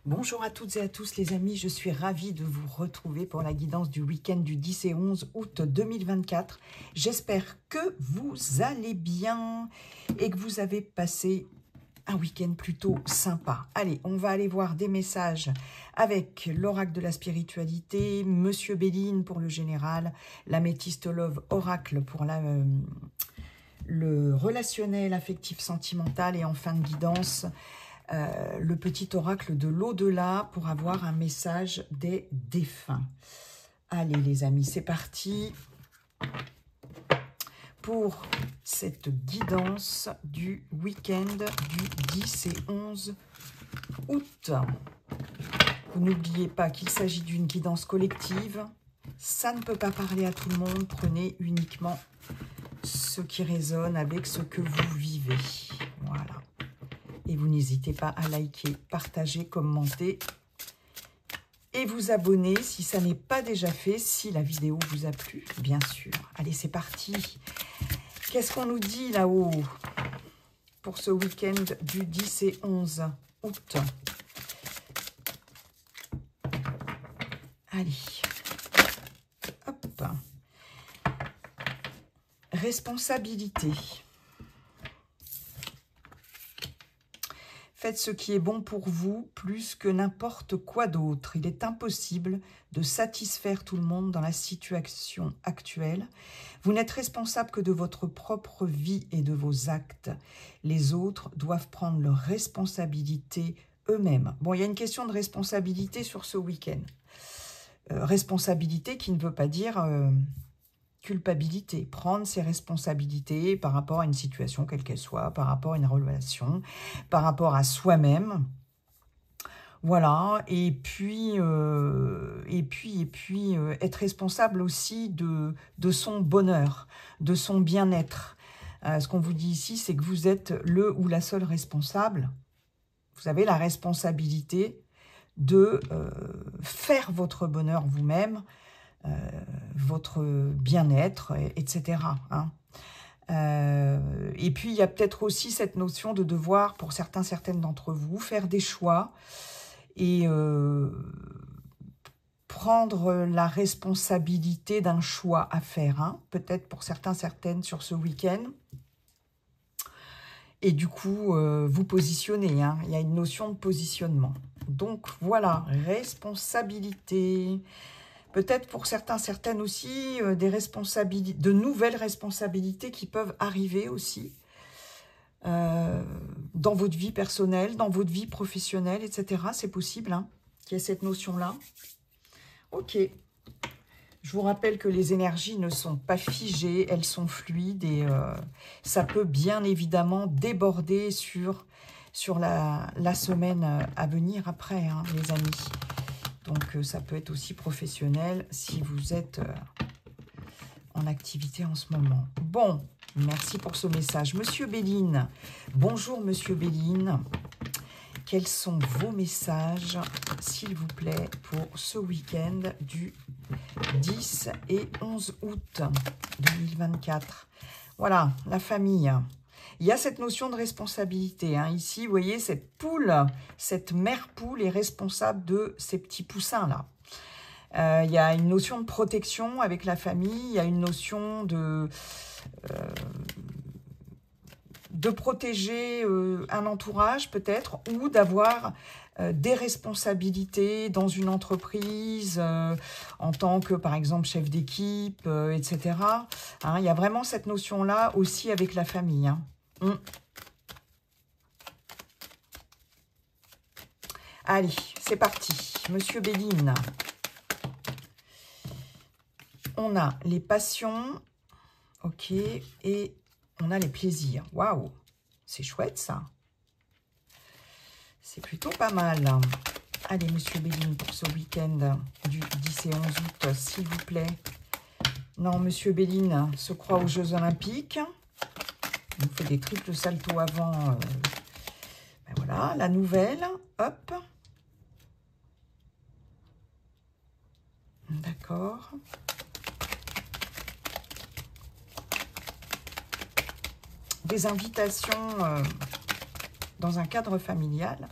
Bonjour à toutes et à tous les amis, je suis ravie de vous retrouver pour la guidance du week-end du 10 et 11 août 2024. J'espère que vous allez bien et que vous avez passé un week-end plutôt sympa. Allez, on va aller voir des messages avec l'oracle de la spiritualité, Monsieur Béline pour le général, l'améthyste love oracle pour le relationnel, affectif, sentimental et en fin de guidance, le petit oracle de l'au-delà pour avoir un message des défunts. Allez les amis, c'est parti pour cette guidance du week-end du 10 et 11 août. Vous n'oubliez pas qu'il s'agit d'une guidance collective. Ça ne peut pas parler à tout le monde. Prenez uniquement ce qui résonne avec ce que vous vivez. Voilà. Et vous n'hésitez pas à liker, partager, commenter et vous abonner si ça n'est pas déjà fait, si la vidéo vous a plu, bien sûr. Allez, c'est parti. Qu'est-ce qu'on nous dit là-haut pour ce week-end du 10 et 11 août? Allez. Hop. Responsabilité. Faites ce qui est bon pour vous plus que n'importe quoi d'autre. Il est impossible de satisfaire tout le monde dans la situation actuelle. Vous n'êtes responsable que de votre propre vie et de vos actes. Les autres doivent prendre leurs responsabilités eux-mêmes. Bon, il y a une question de responsabilité sur ce week-end. Responsabilité qui ne veut pas dire culpabilité, prendre ses responsabilités par rapport à une situation quelle qu'elle soit, par rapport à une relation, par rapport à soi-même. Voilà, et puis être responsable aussi de son bonheur, de son bien-être. Ce qu'on vous dit ici, c'est que vous êtes le ou la seule responsable. Vous avez la responsabilité de faire votre bonheur vous-même, votre bien-être, etc. Hein. Et puis, il y a peut-être aussi cette notion de devoir, pour certaines d'entre vous, faire des choix et prendre la responsabilité d'un choix à faire. Hein. Peut-être pour certaines sur ce week-end. Et du coup, vous positionnez. Hein. Il y a une notion de positionnement. Donc, voilà, responsabilité. Peut-être pour certaines aussi, des responsabilités, de nouvelles responsabilités qui peuvent arriver aussi dans votre vie personnelle, dans votre vie professionnelle, etc. C'est possible hein, qu'il y ait cette notion-là. Ok. Je vous rappelle que les énergies ne sont pas figées, elles sont fluides et ça peut bien évidemment déborder sur la semaine à venir après, hein, les amis. Donc, ça peut être aussi professionnel si vous êtes en activité en ce moment. Bon, merci pour ce message. Monsieur Béline, bonjour Monsieur Béline. Quels sont vos messages, s'il vous plaît, pour ce week-end du 10 et 11 août 2024? Voilà, la famille. Il y a cette notion de responsabilité. Hein. Ici, vous voyez, cette poule, cette mère poule est responsable de ces petits poussins-là. Il y a une notion de protection avec la famille. Il y a une notion de protéger un entourage, peut-être, ou d'avoir des responsabilités dans une entreprise, en tant que, par exemple, chef d'équipe, etc. Hein, il y a vraiment cette notion-là aussi avec la famille. Hein. Allez, c'est parti. Monsieur Béline. On a les passions. Ok. Et on a les plaisirs. Waouh. C'est chouette, ça. C'est plutôt pas mal. Allez, Monsieur Béline, pour ce week-end du 10 et 11 août, s'il vous plaît. Non, Monsieur Béline se croit aux Jeux Olympiques. Il fait des triples saltos avant. Ben voilà, la nouvelle. Hop. D'accord. Des invitations dans un cadre familial.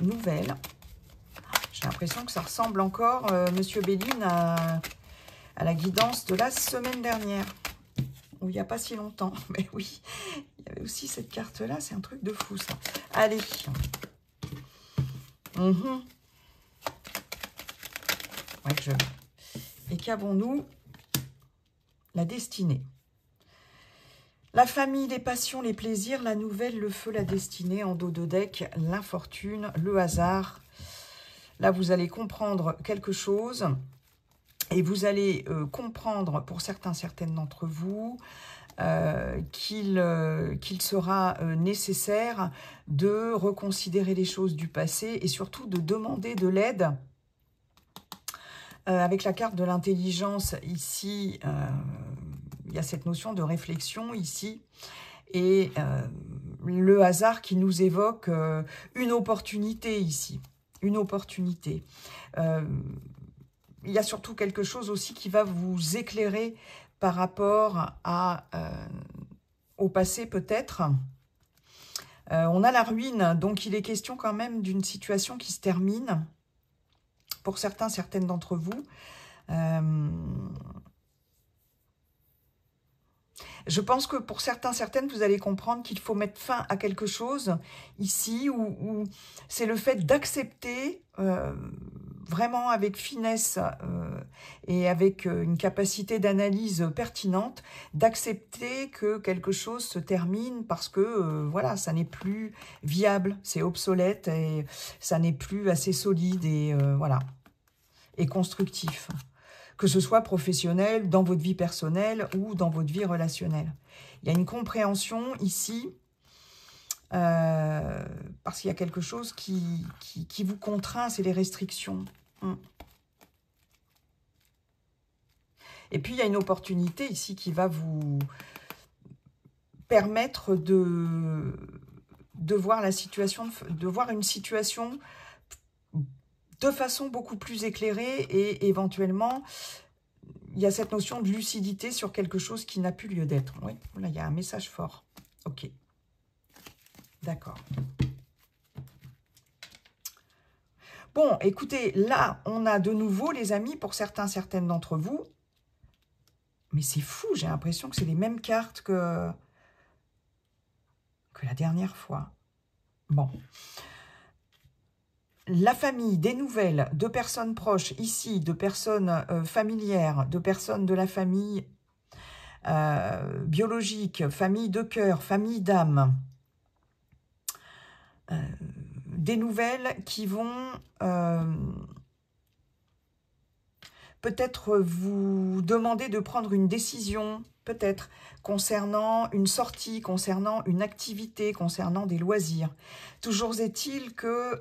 nouvelles. J'ai l'impression que ça ressemble encore, Monsieur Béline, à la guidance de la semaine dernière. Ou il n'y a pas si longtemps. Mais oui, il y avait aussi cette carte-là. C'est un truc de fou, ça. Allez. Ouais, et qu'avons-nous? La destinée. La famille, les passions, les plaisirs, la nouvelle, le feu, la destinée. En dos de deck, l'infortune, le hasard. Là, vous allez comprendre quelque chose. Et vous allez comprendre, pour certaines d'entre vous, qu'il sera nécessaire de reconsidérer les choses du passé et surtout de demander de l'aide. Avec la carte de l'intelligence, ici, il y a cette notion de réflexion ici. Et le hasard qui nous évoque une opportunité ici. Une opportunité. Il y a surtout quelque chose aussi qui va vous éclairer par rapport au passé peut-être. On a la ruine, donc il est question quand même d'une situation qui se termine. Pour certaines d'entre vous. Je pense que pour certaines, vous allez comprendre qu'il faut mettre fin à quelque chose ici, où c'est le fait d'accepter vraiment avec finesse et avec une capacité d'analyse pertinente, d'accepter que quelque chose se termine parce que voilà, ça n'est plus viable, c'est obsolète et ça n'est plus assez solide et voilà, et constructif. Que ce soit professionnel, dans votre vie personnelle ou dans votre vie relationnelle. Il y a une compréhension ici, parce qu'il y a quelque chose qui vous contraint, c'est les restrictions. Et puis, il y a une opportunité ici qui va vous permettre de voir la situation, de voir une situation de façon beaucoup plus éclairée et éventuellement, il y a cette notion de lucidité sur quelque chose qui n'a plus lieu d'être. Oui, là, il y a un message fort. Ok. D'accord. Bon, écoutez, là, on a de nouveau, les amis, pour certaines d'entre vous. Mais c'est fou, j'ai l'impression que c'est les mêmes cartes que la dernière fois. Bon. La famille, des nouvelles, de personnes proches, ici, de personnes familières, de personnes de la famille biologique, famille de cœur, famille d'âme. Des nouvelles qui vont peut-être vous demander de prendre une décision, peut-être, concernant une sortie, concernant une activité, concernant des loisirs. Toujours est-il que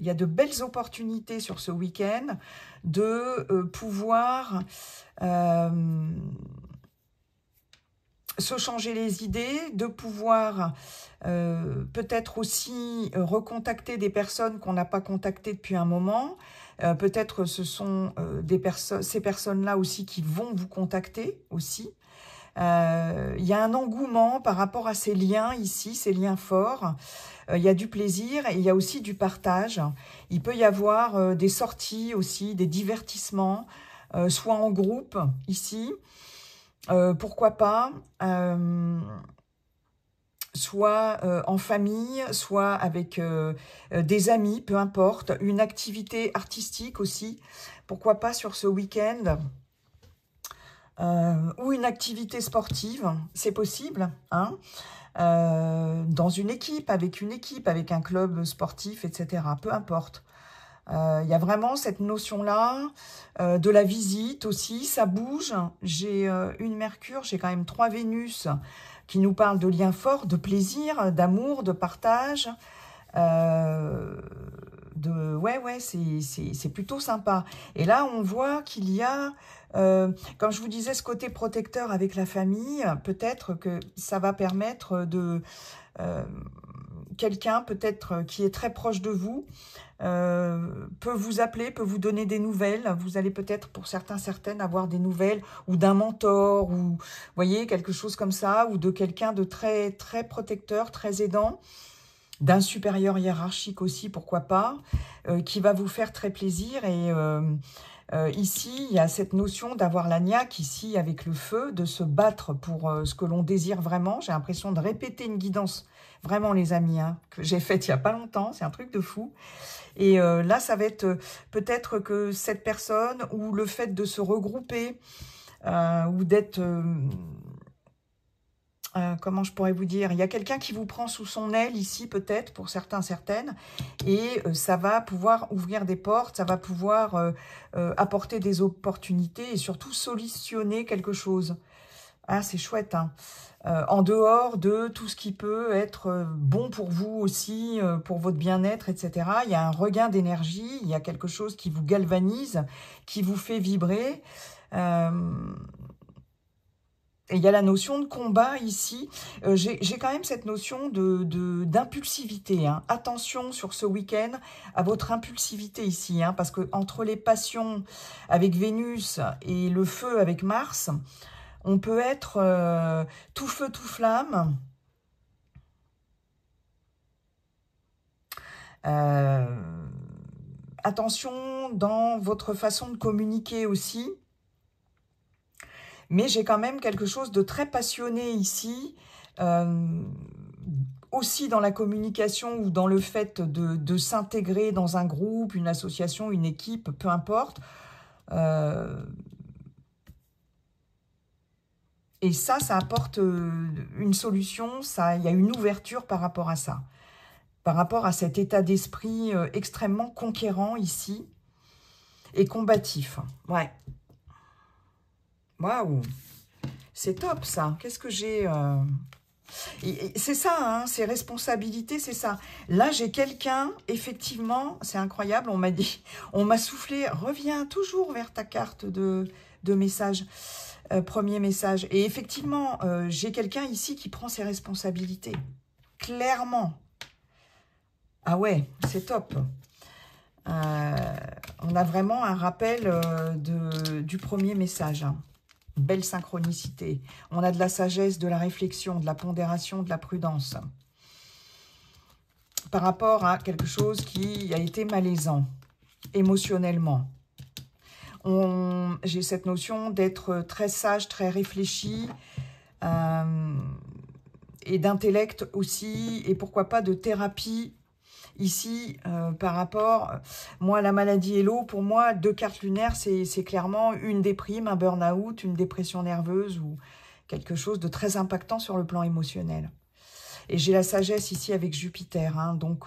il y a de belles opportunités sur ce week-end de pouvoir se changer les idées, de pouvoir peut-être aussi recontacter des personnes qu'on n'a pas contactées depuis un moment. Peut-être ce sont ces personnes-là aussi qui vont vous contacter aussi. Il y a un engouement par rapport à ces liens ici, ces liens forts. Il y a du plaisir et il y a aussi du partage. Il peut y avoir des sorties aussi, des divertissements, soit en groupe ici, pourquoi pas, soit en famille, soit avec des amis, peu importe, une activité artistique aussi, pourquoi pas sur ce week-end, ou une activité sportive, c'est possible, hein, dans une équipe, avec un club sportif, etc., peu importe. Il y a vraiment cette notion-là de la visite aussi, ça bouge. J'ai une Mercure, j'ai quand même 3 Vénus qui nous parlent de liens forts, de plaisir, d'amour, de partage. Ouais, c'est plutôt sympa. Et là, on voit qu'il y a, comme je vous disais, ce côté protecteur avec la famille. Peut-être que ça va permettre de... quelqu'un peut-être qui est très proche de vous, peut vous appeler, peut vous donner des nouvelles. Vous allez peut-être, pour certaines, avoir des nouvelles ou d'un mentor, ou vous voyez, quelque chose comme ça, ou de quelqu'un de très, très protecteur, très aidant. d'un supérieur hiérarchique aussi, pourquoi pas, qui va vous faire très plaisir. Et ici, il y a cette notion d'avoir la niaque, ici, avec le feu, de se battre pour ce que l'on désire vraiment. J'ai l'impression de répéter une guidance, vraiment les amis, hein, que j'ai faite il n'y a pas longtemps, c'est un truc de fou. Et là, ça va être peut-être que cette personne, ou le fait de se regrouper, ou d'être... comment je pourrais vous dire, il y a quelqu'un qui vous prend sous son aile ici peut-être, pour certains, certaines, et ça va pouvoir ouvrir des portes, ça va pouvoir apporter des opportunités et surtout solutionner quelque chose. Ah, c'est chouette, hein. En dehors de tout ce qui peut être bon pour vous aussi, pour votre bien-être, etc. Il y a un regain d'énergie, il y a quelque chose qui vous galvanise, qui vous fait vibrer. Et il y a la notion de combat ici. J'ai quand même cette notion d'impulsivité. Hein. Attention sur ce week-end à votre impulsivité ici. Hein, parce que entre les passions avec Vénus et le feu avec Mars, on peut être tout feu, tout flamme. Attention dans votre façon de communiquer aussi. Mais j'ai quand même quelque chose de très passionné ici, aussi dans la communication ou dans le fait de s'intégrer dans un groupe, une association, une équipe, peu importe. Et ça apporte une solution, il y a une ouverture par rapport à ça. Par rapport à cet état d'esprit extrêmement conquérant ici et combatif. Ouais. Waouh, c'est top ça. Qu'est-ce que j'ai c'est ça, hein, ces responsabilités, c'est ça. Là, j'ai quelqu'un, effectivement, c'est incroyable, on m'a dit, on m'a soufflé, reviens toujours vers ta carte de message, premier message. Et effectivement, j'ai quelqu'un ici qui prend ses responsabilités, clairement. Ah ouais, c'est top. On a vraiment un rappel du premier message, hein. Belle synchronicité. On a de la sagesse, de la réflexion, de la pondération, de la prudence. Par rapport à quelque chose qui a été malaisant, émotionnellement. J'ai cette notion d'être très sage, très réfléchi, et d'intellect aussi, et pourquoi pas de thérapie. Ici, par rapport, moi, la maladie et l'eau, pour moi, 2 cartes lunaires, c'est clairement une déprime, un burn-out, une dépression nerveuse ou quelque chose de très impactant sur le plan émotionnel. Et j'ai la sagesse ici avec Jupiter, hein, donc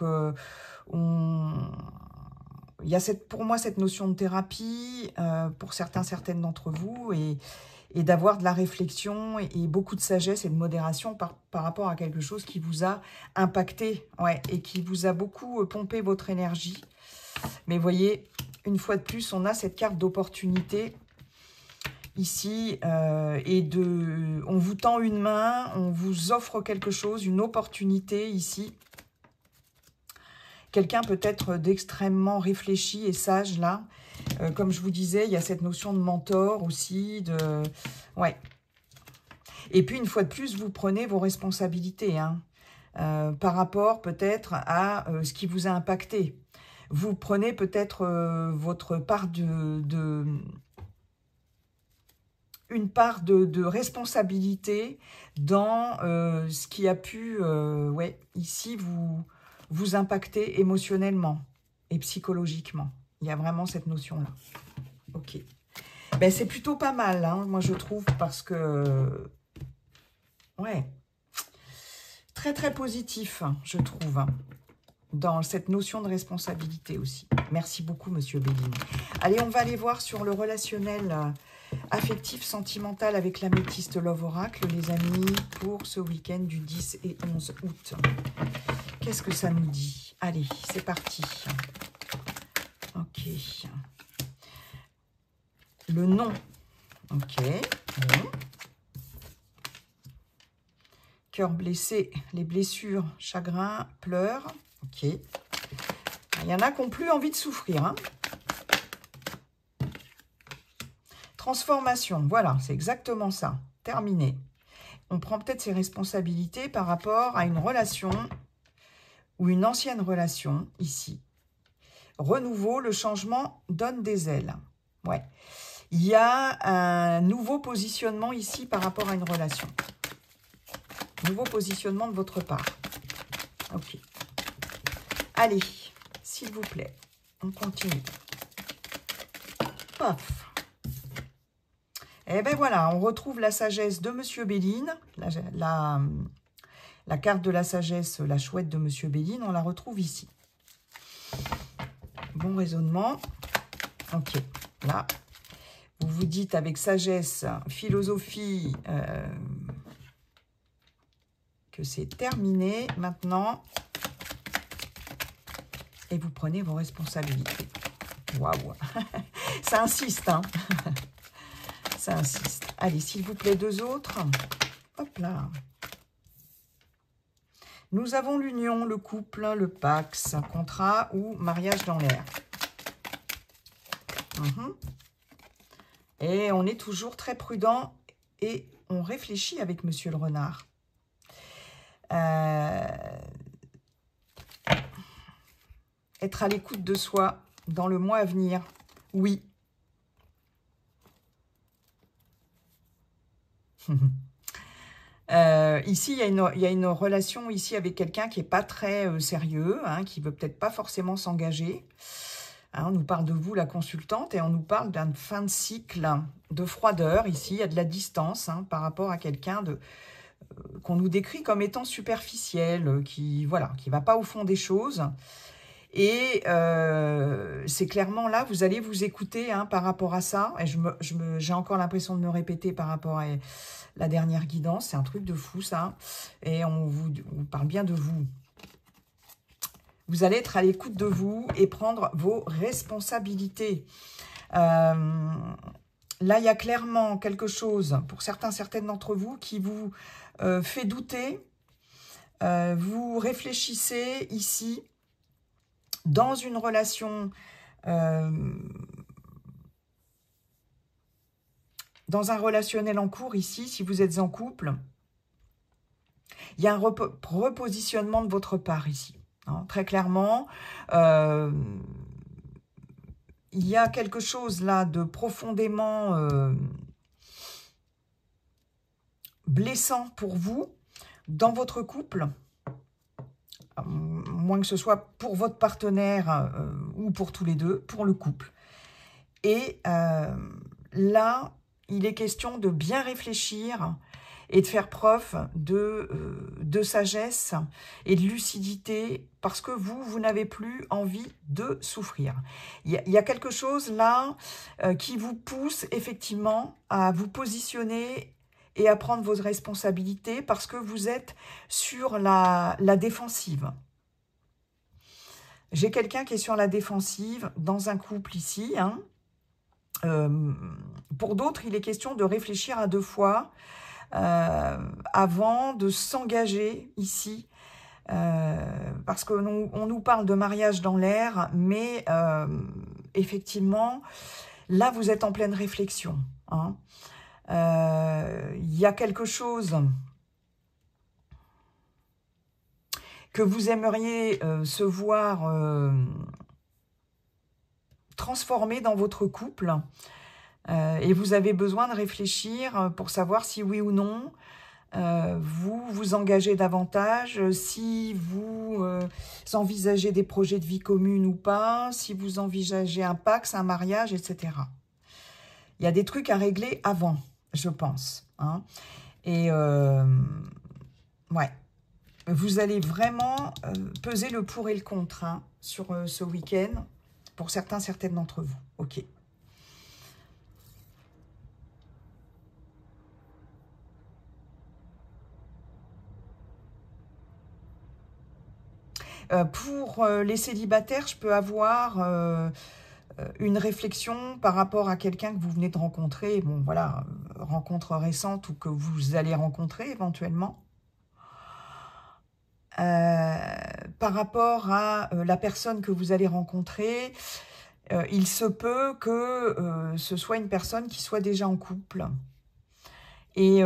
il y a pour moi cette notion de thérapie, pour certaines d'entre vous, et d'avoir de la réflexion et beaucoup de sagesse et de modération par rapport à quelque chose qui vous a impacté, ouais, et qui vous a beaucoup pompé votre énergie. Mais voyez, une fois de plus, on a cette carte d'opportunité ici, et on vous tend une main, on vous offre quelque chose, une opportunité ici. Quelqu'un peut-être d'extrêmement réfléchi et sage là. Comme je vous disais, il y a cette notion de mentor aussi. Ouais. Et puis, une fois de plus, vous prenez vos responsabilités, hein, par rapport peut-être à ce qui vous a impacté. Vous prenez peut-être votre part une part de responsabilité dans ce qui a pu, ouais, ici, vous impacter émotionnellement et psychologiquement. Il y a vraiment cette notion-là. Ok. Ben, c'est plutôt pas mal, hein, moi je trouve, parce que... Ouais. Très, très positif, je trouve, dans cette notion de responsabilité aussi. Merci beaucoup, Monsieur Bellini. Allez, on va aller voir sur le relationnel affectif, sentimental avec l'améthyste Love Oracle, les amis, pour ce week-end du 10 et 11 août. Qu'est-ce que ça nous dit? Allez, c'est parti. Ok. Le nom. Ok. Bon. Cœur blessé, les blessures, chagrin, pleurs. Ok. Il y en a qui n'ont plus envie de souffrir, hein. Transformation, voilà, c'est exactement ça. Terminé. On prend peut-être ses responsabilités par rapport à une relation ou une ancienne relation, ici. Renouveau, le changement donne des ailes. Ouais. Il y a un nouveau positionnement ici par rapport à une relation. Nouveau positionnement de votre part. Ok. Allez, s'il vous plaît, on continue. Paf. Et ben voilà, on retrouve la sagesse de Monsieur Béline. La carte de la sagesse, la chouette de Monsieur Béline, on la retrouve ici. Bon raisonnement. Ok, là, vous vous dites avec sagesse, philosophie, que c'est terminé maintenant. Et vous prenez vos responsabilités. Waouh. Ça insiste, hein. Ça insiste. Allez, s'il vous plaît, deux autres. Hop là. Nous avons l'union, le couple, le pax, contrat ou mariage dans l'air. Et on est toujours très prudent et on réfléchit avec Monsieur le Renard. Être à l'écoute de soi dans le mois à venir. Oui. Ici, il y a une relation ici avec quelqu'un qui n'est pas très sérieux, hein, qui ne veut peut-être pas forcément s'engager. Hein, on nous parle de vous, la consultante, et on nous parle d'une fin de cycle, de froideur. Ici, il y a de la distance hein, par rapport à quelqu'un qu'on nous décrit comme étant superficiel, qui voilà, qui va pas au fond des choses. Et c'est clairement là, vous allez vous écouter hein, par rapport à ça. Et j'ai encore l'impression de me répéter par rapport à la dernière guidance. C'est un truc de fou, ça. Et on parle bien de vous. Vous allez être à l'écoute de vous et prendre vos responsabilités. Là, il y a clairement quelque chose, pour certaines d'entre vous, qui vous fait douter. Vous réfléchissez ici dans une relation, dans un relationnel en cours ici, si vous êtes en couple, il y a un repositionnement de votre part ici. Hein, très clairement, il y a quelque chose là de profondément blessant pour vous dans votre couple, moins que ce soit pour votre partenaire ou pour tous les deux, pour le couple. Et là, il est question de bien réfléchir et de faire preuve de sagesse et de lucidité parce que vous n'avez plus envie de souffrir. Il y a quelque chose là qui vous pousse effectivement à vous positionner et à prendre vos responsabilités parce que vous êtes sur la défensive. J'ai quelqu'un qui est sur la défensive dans un couple ici. Hein. Pour d'autres, il est question de réfléchir à deux fois avant de s'engager ici. Parce qu'on nous parle de mariage dans l'air, mais effectivement, là, vous êtes en pleine réflexion. Hein. Y a quelque chose que vous aimeriez se voir transformer dans votre couple et vous avez besoin de réfléchir pour savoir si oui ou non vous vous engagez davantage, si vous envisagez des projets de vie commune ou pas, si vous envisagez un pax, un mariage, etc. Il y a des trucs à régler avant, je pense. Hein. Et ouais, vous allez vraiment peser le pour et le contre hein, sur ce week-end, pour certaines d'entre vous. Ok. Pour les célibataires, je peux avoir une réflexion par rapport à quelqu'un que vous venez de rencontrer. Bon, voilà, rencontre récente ou que vous allez rencontrer éventuellement. Par rapport à la personne que vous allez rencontrer, il se peut que ce soit une personne qui soit déjà en couple. Et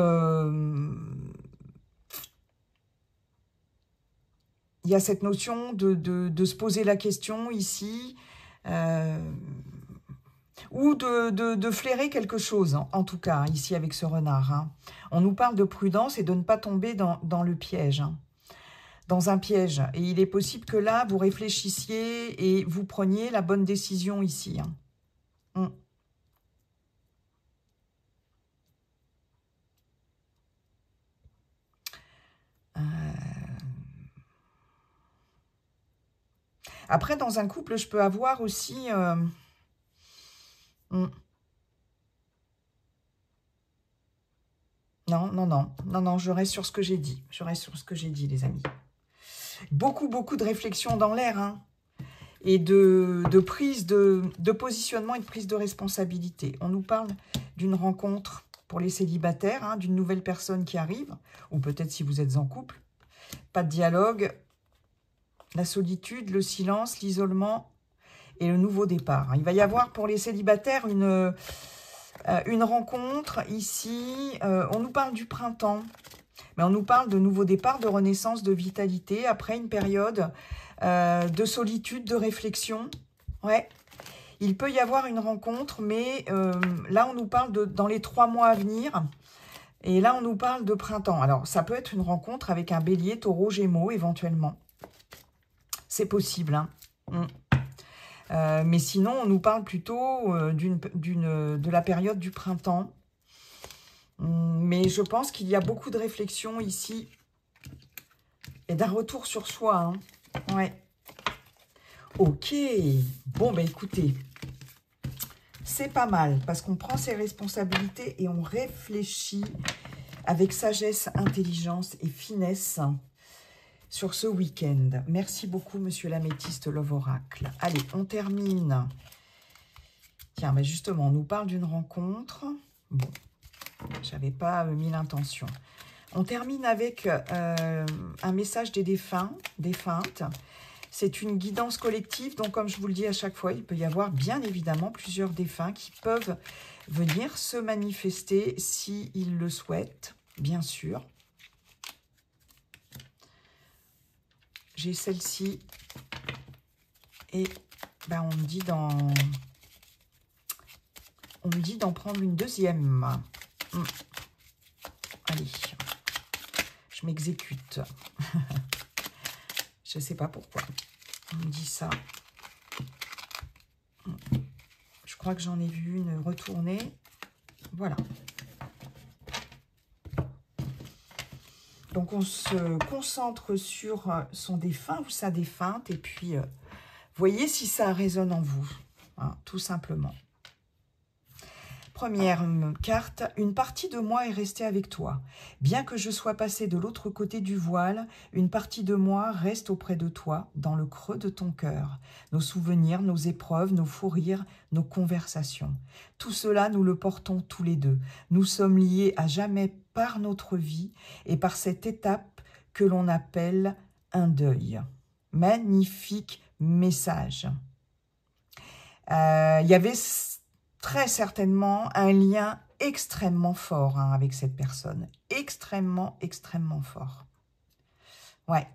il y a cette notion de se poser la question ici, ou de flairer quelque chose, en tout cas, ici avec ce renard. Hein. On nous parle de prudence et de ne pas tomber dans le piège, hein, dans un piège. Et il est possible que là, vous réfléchissiez et vous preniez la bonne décision ici. Hein. Après, dans un couple, je peux avoir aussi... Non, non, non, non, non, je reste sur ce que j'ai dit. Je reste sur ce que j'ai dit, les amis. Beaucoup, beaucoup de réflexion dans l'air, hein, et de prise de positionnement et de prise de responsabilité. On nous parle d'une rencontre pour les célibataires, hein, d'une nouvelle personne qui arrive, ou peut-être si vous êtes en couple. Pas de dialogue, la solitude, le silence, l'isolement et le nouveau départ. Il va y avoir pour les célibataires une rencontre ici. On nous parle du printemps, mais on nous parle de nouveau départ, de renaissance, de vitalité, après une période de solitude, de réflexion. Ouais, il peut y avoir une rencontre, mais là, on nous parle dans les 3 mois à venir. Et là, on nous parle de printemps. Alors, ça peut être une rencontre avec un bélier, taureau, gémeaux, éventuellement. C'est possible, hein. Mais sinon, on nous parle plutôt de la période du printemps. Mais je pense qu'il y a beaucoup de réflexion ici. Et d'un retour sur soi. Hein. Ouais. Ok. Bon, ben écoutez. C'est pas mal. Parce qu'on prend ses responsabilités et on réfléchit avec sagesse, intelligence et finesse sur ce week-end. Merci beaucoup, Monsieur l'Améthyste Love Oracle. Allez, on termine. Tiens, mais justement, on nous parle d'une rencontre. Bon, j'avais pas mis l'intention. On termine avec un message des défunts, défuntes. C'est une guidance collective, donc comme je vous le dis à chaque fois, il peut y avoir bien évidemment plusieurs défunts qui peuvent venir se manifester s'ils le souhaitent, bien sûr. J'ai celle-ci et ben, on me dit d'en prendre une deuxième. Allez, je m'exécute. Je ne sais pas pourquoi. On me dit ça. Je crois que j'en ai vu une retourner. Voilà. Donc, on se concentre sur son défunt ou sa défunte. Et puis, voyez si ça résonne en vous. Hein, tout simplement. Première carte. Une partie de moi est restée avec toi. Bien que je sois passée de l'autre côté du voile, une partie de moi reste auprès de toi, dans le creux de ton cœur. Nos souvenirs, nos épreuves, nos fous rires, nos conversations. Tout cela, nous le portons tous les deux. Nous sommes liés à jamais par notre vie et par cette étape que l'on appelle un deuil. Magnifique message. Il y avait très certainement un lien extrêmement fort hein, avec cette personne. Extrêmement, extrêmement fort. Ouais.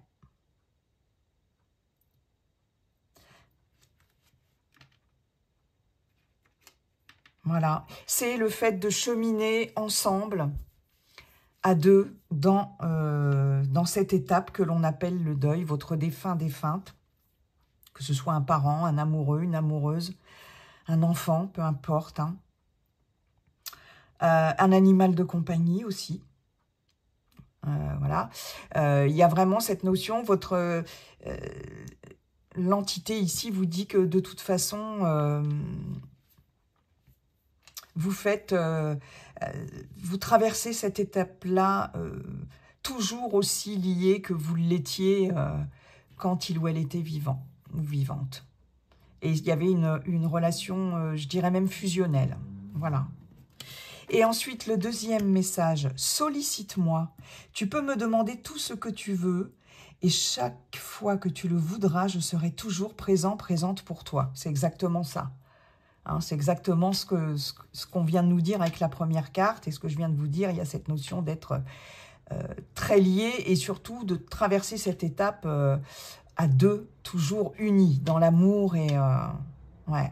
Voilà. C'est le fait de cheminer ensemble à deux dans cette étape que l'on appelle le deuil, votre défunt, défunte, que ce soit un parent, un amoureux, une amoureuse, un enfant, peu importe. Hein. Un animal de compagnie aussi. Voilà. Il y a vraiment cette notion, l'entité ici vous dit que de toute façon, vous traversez cette étape-là toujours aussi liée que vous l'étiez quand il ou elle était vivant ou vivante. Et il y avait une relation, je dirais même fusionnelle. Voilà. Et ensuite, le deuxième message. Sollicite-moi. Tu peux me demander tout ce que tu veux. Et chaque fois que tu le voudras, je serai toujours présente pour toi. C'est exactement ça. Hein, c'est exactement ce qu'on vient de nous dire avec la première carte. Et ce que je viens de vous dire, il y a cette notion d'être très liés et surtout de traverser cette étape à deux, toujours unis dans l'amour et... ouais,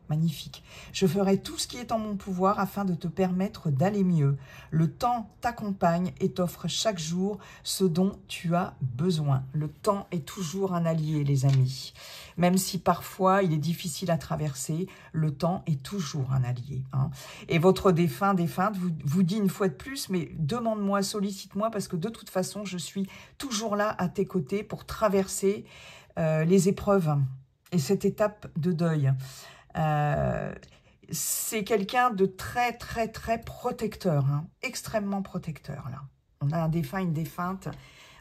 magnifique. Je ferai tout ce qui est en mon pouvoir afin de te permettre d'aller mieux. Le temps t'accompagne et t'offre chaque jour ce dont tu as besoin. Le temps est toujours un allié, les amis. Même si parfois il est difficile à traverser, le temps est toujours un allié. Hein. Et votre défunte vous dit une fois de plus, mais demande-moi, sollicite-moi, parce que de toute façon, je suis toujours là à tes côtés pour traverser les épreuves et cette étape de deuil. C'est quelqu'un de très, très, très protecteur, hein, extrêmement protecteur, là. On a un défunt, une défunte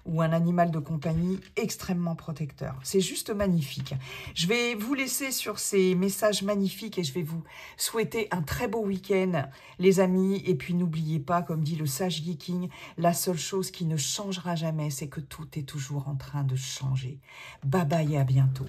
ou un animal de compagnie extrêmement protecteur. C'est juste magnifique. Je vais vous laisser sur ces messages magnifiques et je vais vous souhaiter un très beau week-end, les amis. Et puis, n'oubliez pas, comme dit le sage Viking, la seule chose qui ne changera jamais, c'est que tout est toujours en train de changer. Bye bye et à bientôt.